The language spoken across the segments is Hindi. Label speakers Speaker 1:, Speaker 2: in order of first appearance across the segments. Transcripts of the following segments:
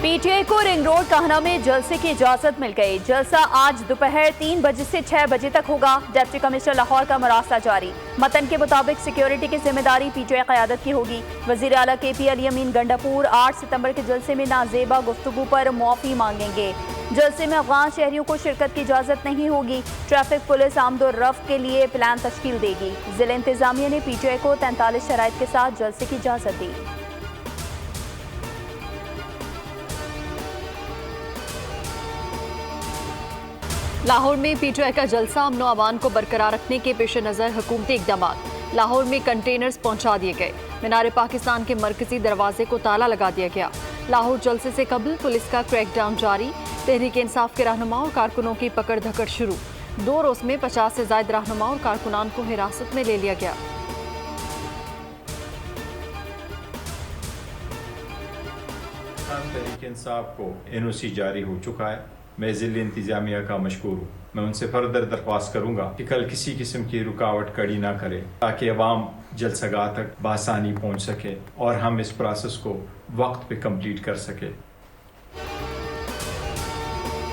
Speaker 1: पीटीआई को रिंग रोड काहना में जलसे की इजाजत मिल गई। जलसा आज दोपहर 3 बजे से 6 बजे तक होगा। डिप्टी कमिश्नर लाहौर का मरासला जारी। मतन के मुताबिक सिक्योरिटी की जिम्मेदारी पीटीआई क़यादत की होगी। वज़ीर आला केपी अली अमीन गंडापुर 8 सितंबर के जलसे में नाजेबा गुफ्तगू पर मुआफ़ी मांगेंगे। जलसे में अफगान शहरियों को शिरकत की इजाजत नहीं होगी। ट्रैफिक पुलिस आमदोरफ्त के लिए प्लान तश्कील देगी। जिला इंतजामिया ने पीटीआई को 43 शराइत के साथ जलसे की इजाजत दी। लाहौर में पीटीआई का जलसा अमन व अमान को बरकरार रखने के पेश नज़र हुकूमती इक़दाम। लाहौर में कंटेनर्स पहुंचा दिए गए। मीनार पाकिस्तान के मरकजी दरवाजे को ताला लगा दिया गया। लाहौर जलसे से कबल पुलिस का क्रैकडाउन जारी। तहरीक इंसाफ के रहनुमा और कारकुनों की पकड़ धकड़ शुरू। 2 रोज में 50 से ज्यादा रहनुमा और कारकुनान को हिरासत में ले लिया गया।
Speaker 2: तहरीक इंसाफ को एनओसी जारी हो चुका है। मैं ज़िला इंतजामिया का मशकूर हूँ। मैं उनसे फर्दर दरख्वास्त करूँगा कि कल किसी किस्म की रुकावट खड़ी ना करें ताकि अवाम जलसगाह तक बआसानी पहुँच सके और हम इस प्रोसेस को वक्त पे कंप्लीट कर सके।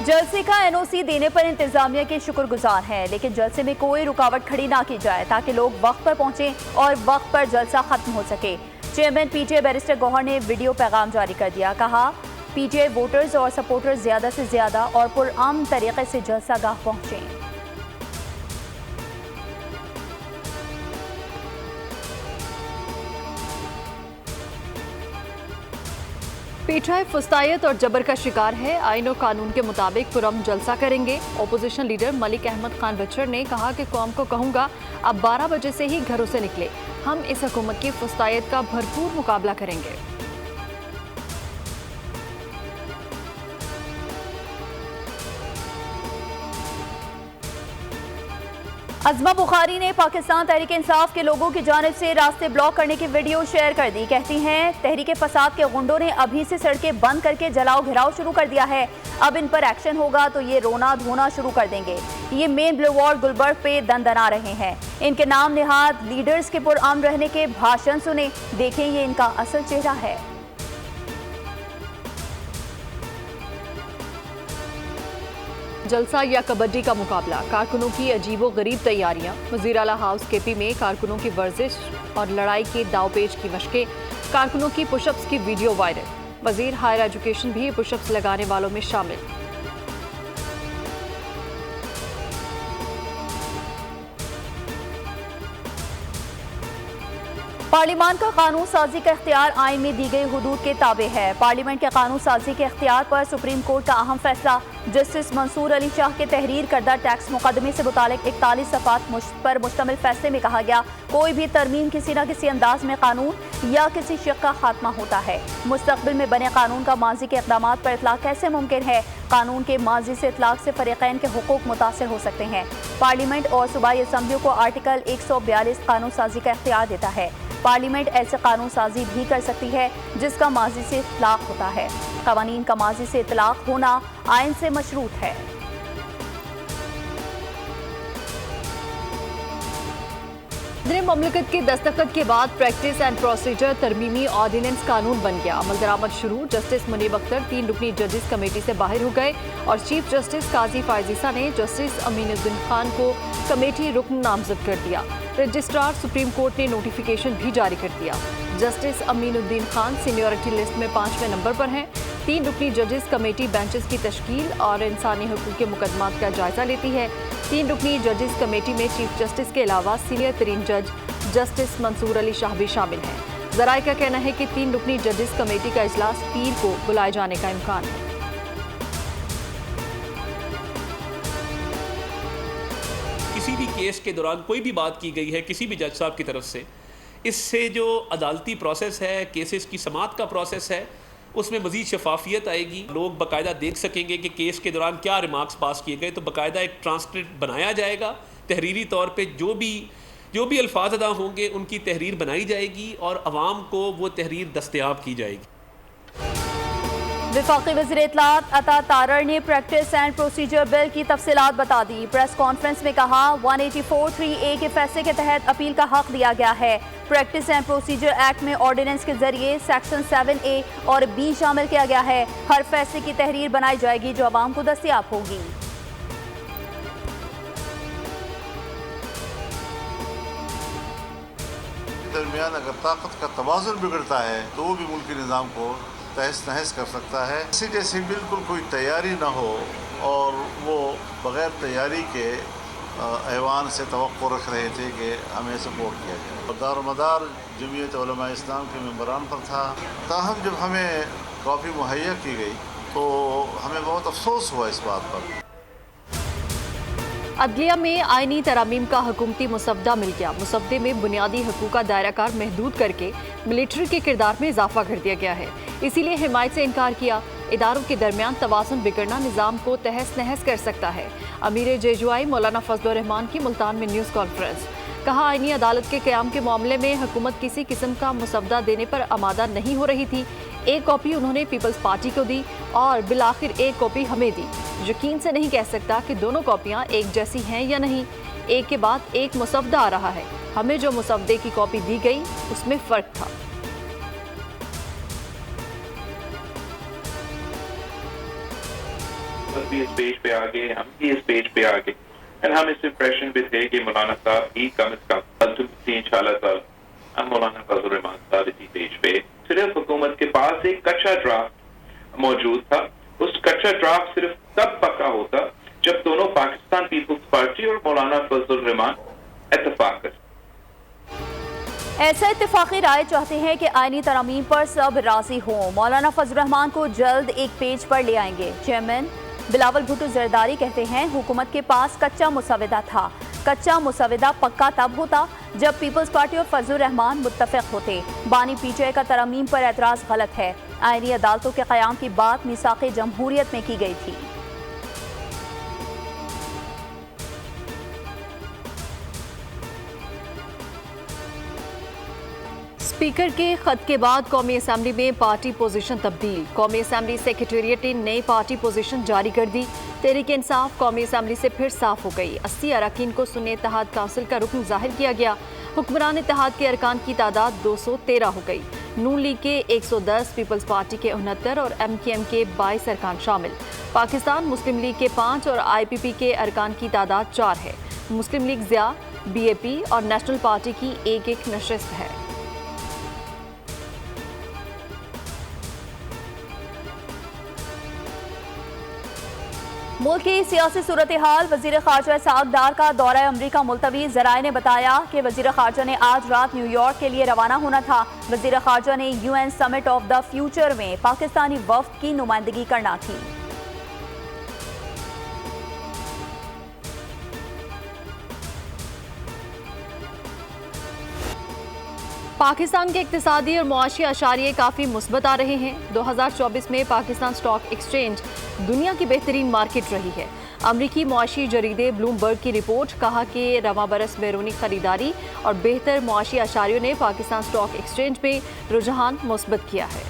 Speaker 1: जलसे का एनओसी देने पर इंतजामिया के शुक्रगुजार हैं, लेकिन जलसे में कोई रुकावट खड़ी ना की जाए ताकि लोग वक्त पर पहुँचे और वक्त पर जलसा खत्म हो सके। चेयरमैन पीटीआई बैरिस्टर गौहर ने वीडियो पैगाम जारी कर दिया। कहा, पीटीआई वोटर्स और सपोर्टर्स ज्यादा से ज्यादा और पुरअमन तरीके से जलसागाह पहुंचे। पीटीआई फुस्तायत और जबर का शिकार है। आईन और कानून के मुताबिक पुरअमन जलसा करेंगे। अपोजिशन लीडर मलिक अहमद खान बच्चर ने कहा कि कौम को कहूंगा अब 12 बजे से ही घरों से निकले। हम इस हुकूमत की फुस्तायत का भरपूर मुकाबला करेंगे। अज़मा बुखारी ने पाकिस्तान तहरीक इंसाफ के लोगों की जानिब से रास्ते ब्लॉक करने की वीडियो शेयर कर दी। कहती हैं, तहरीक फसाद के गुंडों ने अभी से सड़कें बंद करके जलाओ घिराव शुरू कर दिया है। अब इन पर एक्शन होगा तो ये रोना धोना शुरू कर देंगे। ये मेन बुलेवार्ड गुलबर्ग पे दंदना रहे हैं। इनके नाम निहाद लीडर्स के पुरअमन रहने के भाषण सुने, देखें ये इनका असल चेहरा है। जलसा या कबड्डी का मुकाबला, कारकुनों की अजीबो गरीब तैयारियां। वज़ीर आला हाउस केपी में कारकुनों की वर्जिश और लड़ाई के दावपेच की मशकें। कारकुनों की पुशअप्स की वीडियो वायरल। वज़ीर हायर एजुकेशन भी पुशअप्स लगाने वालों में शामिल। पार्लियामान का कानून साजी का इख्तियार आइन में दी गई हुदूद के ताबे है। पार्लियामेंट के कानून साजी के इख्तियार पर सुप्रीम कोर्ट का अहम फैसला। जस्टिस मंसूर अली शाह के तहरीर करदा टैक्स मुकदमे से मुतालिक 41 सफ़ात पर मुश्तमिल फैसले में कहा गया, कोई भी तरमीम किसी न किसी अंदाज में कानून या किसी शक का खात्मा होता है। मुस्तकबिल में बने कानून का माजी के इक़दामात पर इतलाक़ कैसे मुमकिन है? कानून के माजी से इतलाक़ से फ़रीक़ैन के हुकूक मुतासर हो सकते हैं। पार्लियामेंट और सूबाई असम्बलियों को आर्टिकल 142 कानून साजी का इख्तियार देता है। पार्लियामेंट ऐसे कानून साजी भी कर सकती है जिसका माजी से इतलाक़ होता है। क़वानीन का माजी से इतलाक़ होना आइन से मशरूत है। सदर ममलकत के दस्तखत के बाद प्रैक्टिस एंड प्रोसीजर तरमीमी ऑर्डिनेंस कानून बन गया। अमल दरामद शुरू। जस्टिस मुनीब अख्तर 3 रुकनी जजेस कमेटी से बाहर हो गए और चीफ जस्टिस काजी फायजीसा ने जस्टिस अमीनुद्दीन खान को कमेटी रुकन नामजद कर दिया। रजिस्ट्रार सुप्रीम कोर्ट ने नोटिफिकेशन भी जारी कर दिया। Justice Aminuddin Khan seniority list में 5वें नंबर पर हैं। 3 रुकनी जजेस कमेटी बेंचेस की तश्कील और इंसानी हकूक़ के मुकदमात का जायजा लेती है। 3 रुकनी जजेस कमेटी में चीफ जस्टिस के अलावा सीनियर तरीन जज जस्टिस मंसूर अली शाह भी शामिल हैं। ज़राए का कहना है कि 3 रुकनी जजेस कमेटी का इजलास पीर को बुलाए जाने का इम्कान है।
Speaker 3: किसी भी केस के दौरान कोई भी बात की गई है किसी भी जज साहब की तरफ से, इससे जो अदालती प्रोसेस है, केसेस की समाअत का प्रोसेस है, उसमें मज़ीद शफाफियत आएगी। लोग बाकायदा देख सकेंगे कि केस के दौरान क्या रिमार्क्स पास किए गए। तो बाकायदा एक ट्रांसक्रिप्ट बनाया जाएगा। तहरीरी तौर पे जो भी अल्फाज अदा होंगे उनकी तहरीर बनाई जाएगी और आवाम को वो तहरीर दस्तयाब की जाएगी।
Speaker 4: वफाकी वज़ीर इत्तलात अता तारड़ ने प्रैक्टिस एंड प्रोसीजर बिल की तफसीलात बता दी। प्रेस कॉन्फ्रेंस में कहा 184(3)A के फैसले के तहत अपील का हक दिया गया है। प्रैक्टिस एंड प्रोसीजर एक्ट में ऑर्डिनेंस के जरिए सेक्शन 7A और B शामिल किया गया है। हर फैसले की तहरीर बनाई जाएगी जो आवाम को दस्तयाब होगी।
Speaker 5: दरमियान अगर ताकत का तवाज़ुन बिगड़ता है तो वो भी मुल्की निज़ाम को तहस नहस कर सकता है। इसी जैसे बिल्कुल कोई तैयारी ना हो और वो बग़ैर तैयारी के ऐवान से तवक्को रख रहे थे कि हमें सपोर्ट किया जाए। दारोमदार जमीयत उलमा इस्लाम के मेंबरान पर था। ताहम जब हमें कॉपी मुहैया की गई तो हमें बहुत अफसोस हुआ इस बात पर।
Speaker 1: अदलिया में आईनी तरामीम का हुकूमती मुसवदा मिल गया। मुसवदे में बुनियादी हकूक़ का दायराकार महदूद करके मिलिट्री के किरदार में इजाफा कर दिया गया है। इसीलिए हिमायत से इनकार किया। इदारों के दरमियान तवाज़ुन बिगड़ना निज़ाम को तहस नहस कर सकता है। अमीर जेजुआई मौलाना फजलुर रहमान की मुल्तान में न्यूज़ कॉन्फ्रेंस। कहा, आईनी अदालत के क़याम के मामले में हुकूमत किसी किस्म का मुसवदा देने पर आमादा नहीं हो रही थी। एक कॉपी उन्होंने पीपल्स पार्टी को दी और बिलाखिर एक कॉपी हमें दी। यकीन से नहीं कह सकता कि दोनों कॉपियां एक जैसी हैं या नहीं। एक के बाद एक मुसवदा आ रहा है। हमें जो मुसवदे की कॉपी दी गई उसमें फ़र्क था।
Speaker 6: भी इस पेज पे आ गए, हम भी इस पेज पे आ गए और हम इस इंप्रेशन पे थे कि मौलाना साहब ही कम से कम इंशाल्लाह हम मौलाना फजलुर रहमान साहब इसी पेज पे सिर्फ हुकूमत के पास एक कच्चा ड्राफ्ट मौजूद था। उस कच्चा ड्राफ्ट सिर्फ तब पक्का होता जब दोनों पाकिस्तान पीपल्स पार्टी और मौलाना फजलुर रहमान इत्तेफाक कर।
Speaker 4: ऐसा इत्तेफाकी राय चाहते हैं कि आईनी तरामीम पर सब राजी हों। मौलाना फजलुर रहमान को जल्द एक पेज पर ले आएंगे। चेयरमैन बिलावल भुट्टो जरदारी कहते हैं, हुकूमत के पास कच्चा मुसवदा था। कच्चा मुसवदा पक्का तब होता जब पीपल्स पार्टी और फजलुर रहमान मुत्तफिक होते। बानी पीटीआई का तरामीम पर एतराज़ गलत है। आईनी अदालतों के क़याम की बात मिसाक़े जमहूरियत में की गई थी।
Speaker 1: स्पीकर के खत के बाद कौमी असम्बली में पार्टी पोजीशन तब्दील। कौमी असम्बली सेक्रेटेरिएट ने नई पार्टी पोजीशन जारी कर दी। तहरीक इंसाफ कौमी असम्बली से फिर साफ हो गई। 80 अरकान को सुन्नी इत्तेहाद काउंसिल का रुकन जाहिर किया गया। हुक्मरान इत्तेहाद के अरकान की तादाद 213 हो गई। नून लीग के 110, पीपल्स पार्टी के 69 और MKM के 22 अरकान शामिल। पाकिस्तान मुस्लिम लीग के 5 और IPP के अरकान की तादाद 4 है। मुस्लिम लीग ज़िया, BAP और नेशनल पार्टी की एक नशिस्त है।
Speaker 4: मुल्क की सियासी सूरत हाल, वज़ीर ख़ारजा इसहाक़ डार का दौरा अमरीका मुलतवी। ज़राए ने बताया कि वज़ीर ख़ारजा ने आज रात न्यूयॉर्क के लिए रवाना होना था। वज़ीर ख़ारजा ने UN summit of the future में पाकिस्तानी वफ़द की नुमाइंदगी करना थी।
Speaker 1: पाकिस्तान के इक्तिसादी और मुआशी अशारिये काफ़ी मुस्बत आ रहे हैं। 2024 में पाकिस्तान स्टॉक एक्सचेंज दुनिया की बेहतरीन मार्केट रही है। अमरीकी मुआशी जरीदे ब्लूमबर्ग की रिपोर्ट कहा कि रवां बरस बैरूनी खरीदारी और बेहतर मुआशी अशारियों ने पाकिस्तान स्टॉक एक्सचेंज में रुझान मुस्बत किया है।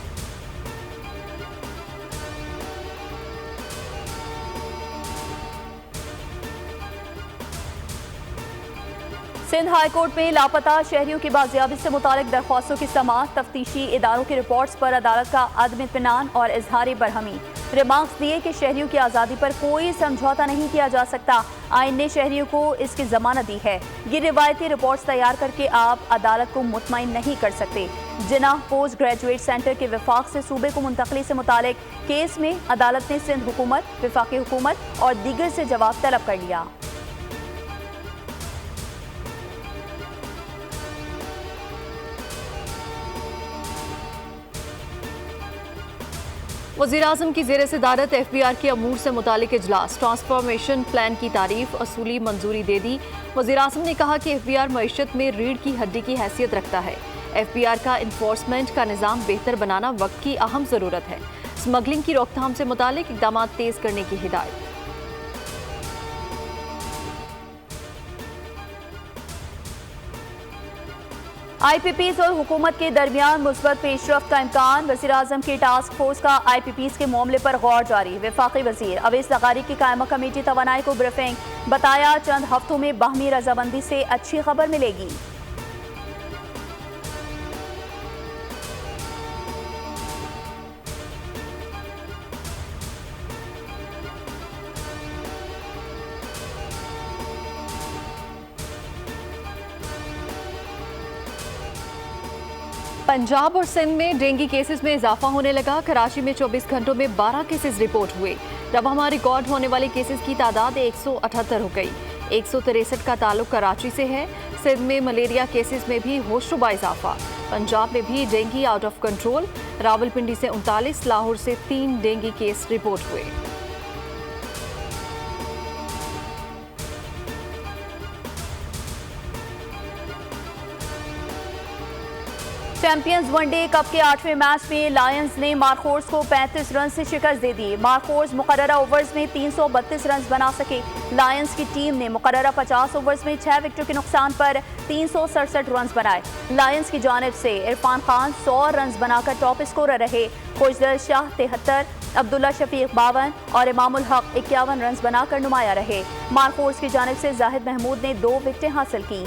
Speaker 4: सिंध हाई कोर्ट में लापता शहरियों की बाजियाबी से मुतालिक दरख्वास्तों की समाअत। तफ्तीशी इदारों की रिपोर्ट्स पर अदालत का अदम इत्मीनान और इजहार बरहमी। रिमार्क्स दिए कि शहरियों की आज़ादी पर कोई समझौता नहीं किया जा सकता। आइन ने शहरियों को इसकी जमानत दी है। ये रिवायती रिपोर्ट्स तैयार करके आप अदालत को मुतमईन नहीं कर सकते। जिन्ना पोस्ट ग्रेजुएट सेंटर के वफाक से सूबे को मुंतकली से मुतालिक केस में अदालत ने सिंध हुकूमत, वफाकी हुकूमत और दीगर से जवाब तलब कर लिया।
Speaker 1: वज़ीर-ए-आज़म की ज़ेर सदारत FBR के अमूर से मुतालिक इजलास। ट्रांसफॉर्मेशन प्लान की तारीफ असूली मंजूरी दे दी। वज़ीर-ए-आज़म ने कहा कि FBR मईशत में रीढ़ की हड्डी की हैसियत रखता है। FBR का इन्फोर्समेंट का निज़ाम बेहतर बनाना वक्त की अहम ज़रूरत है। स्मगलिंग की रोकथाम से मुतालिक इक़दाम तेज़ करने की हिदायत।
Speaker 4: IPPs और हुकूमत के दरमियान मुस्बत पेशरफ्त का इम्कान। वज़ीर-ए-आज़म की टास्क फोर्स का IPPs के मामले पर गौर जारी। वफाकी वज़ीर अवैस लगारी की कायमा कमेटी तवानाई को ब्रीफिंग। बताया चंद हफ्तों में बाहमी रजामंदी से अच्छी खबर मिलेगी।
Speaker 1: पंजाब और सिंध में डेंगू केसेस में इजाफा होने लगा। कराची में 24 घंटों में 12 केसेस रिपोर्ट हुए। रबहमा रिकॉर्ड होने वाले केसेस की तादाद 178 हो गई। 163 का ताल्लुक कराची से है। सिंध में मलेरिया केसेस में भी होशरुबा इजाफा। पंजाब में भी dengue out of control. Rawalpindi से 39, लाहौर से 3 डेंगू केस रिपोर्ट हुए।
Speaker 4: चैंपियंस वनडे कप के 8वें मैच में लायंस ने मार्कोर्स को 35 रन से शिकस्त दे दी। मार्कोर्स मुकर्ररा ओवर्स में 332 रन बना सके। लायंस की टीम ने मुकर्ररा 50 ओवर्स में 6 विकेटों के नुकसान पर 367 रन बनाए। लायंस की जानिब से इरफान खान 100 रन बनाकर टॉप स्कोरर रहे। खुशदर शाह 73, अब्दुल्ला शफीक 52 और इमामुल हक 51 रन बनाकर नुमाया रहे। मार्कोर्स की जानिब से जाहिद महमूद ने 2 विकेटें हासिल की।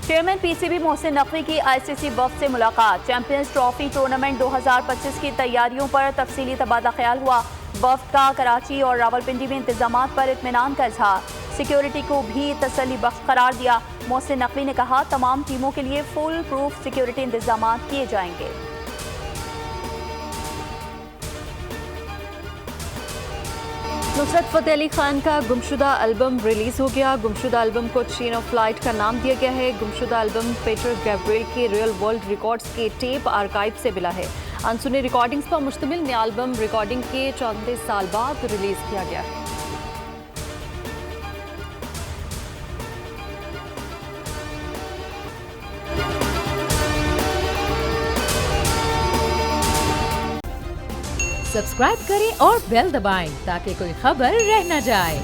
Speaker 4: चेयरमैन PCB मोहसिन नकवी की ICC वफ्द से मुलाकात। चैंपियंस ट्रॉफी टूर्नामेंट 2025 की तैयारियों पर तफसीली तबादला ख्याल हुआ। वफ्द का कराची और रावलपिंडी में इंतजामात पर इत्मीनान का इजहार। सिक्योरिटी को भी तसल्ली बख्श करार दिया। मोहसिन नकवी ने कहा तमाम टीमों के लिए फुल प्रूफ सिक्योरिटी इंतजामात किए जाएंगे।
Speaker 1: नुसरत फतेह अली खान का गुमशुदा एल्बम रिलीज हो गया। गुमशुदा एल्बम को चेन ऑफ फ्लाइट का नाम दिया गया है। गुमशुदा एल्बम पीटर गैब्रिएल के रियल वर्ल्ड रिकॉर्ड्स के टेप आर्काइव से मिला है। अनसुनी रिकॉर्डिंग्स पर मुश्तमिल नया एल्बम रिकॉर्डिंग के 34 साल बाद रिलीज किया गया है।
Speaker 7: सब्सक्राइब करें और बेल दबाएं ताकि कोई खबर रह न जाए।